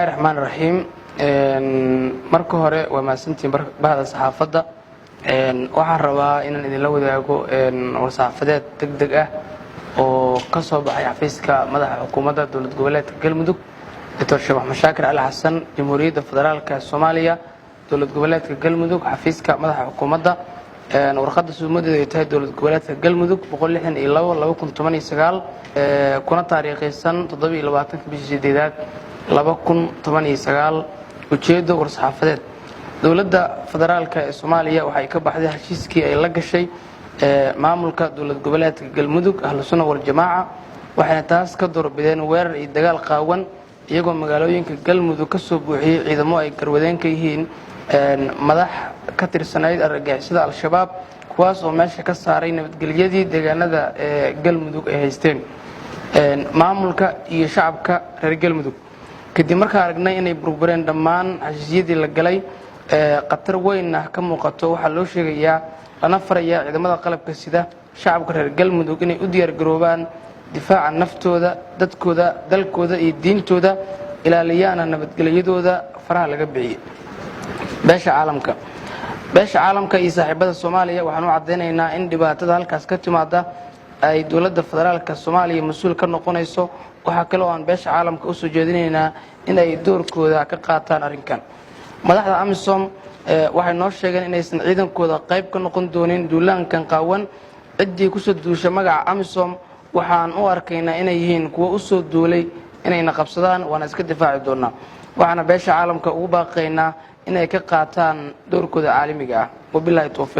الرحمن الرحيم marka hore waa maasantiin bahda saxaafadda waxaan rabaa inaan idin la wadaago warsaxaafadeed degdeg ah oo ka soo baxay xafiiska madaxa xukuumadda dawlad goboleedka Galmudug Dr. Sheekh Mashaakir Ali Xasan Jamhuuriyadda Federaalka Soomaaliya dawlad goboleedka Galmudug xafiiska madaxa xukuumadda warqadda suumadeeda ay tahay dawlad goboleedka Galmudug 162/2019 kuna taariikhaysan 27 bishii 2019 ujeedo warsaxaafadeed dawladda federaalka ee Soomaaliya waxay ka baxday heshiiskii ay la gashay maamulka dawlad goboleedka Galmudug ahlu sunna wal jamaa waxayna taas ka doorbideen weerar iyo dagaal qaawan iyagoo magaalooyinka Galmudug ka soo buuxiyay ciidamo ay garwadeen ka yihiin madax ka tirsanayd argagixisada al-shabaab kuwaas oo meesha ka saaray nabadgelyadii deegaanada Galmudug ay haysteen maamulka iyo shacabka reer Galmudug kadib markaa aragnay inay burbureen dhammaan heshiisyadii la galay qatar weyn ah ka muuqato waxa loo sheegayaa lana farayaa ciidamada qalabka sida shacabka reer Galmudug inay u diyaar garoobaan difaaca naftooda dadkooda dalkooda iyo diintooda ilaaliyana nabadgelyadooda faraha laga bixiyay beesha caalamka iyo saaxiibada Soomaaliya waxaan u cadeynaynaa in dhibaatada halkaas ka timaada ay dawladda federaalka Soomaaliya mas'uul ka noqonayso waxa kale oo aan beesha caalamka u soo jeedinaynaa in ay doorkooda ka qaataan arrinkan madaxda AMISOM waxay noo sheegeen inaysan ciidankooda qayb ka noqon doonin duulaankan qaawan cidii ku soo duusha magaca AMISOM waxaan u arkaynaa inay yihiin kuwa u soo duulay inayna qabsadaan waana iska difaaci doonaa waxaana beesha caalamka ugu baaqaynaa inay ka qaataan doorkooda caalamiga ah wabillahi tawfiiq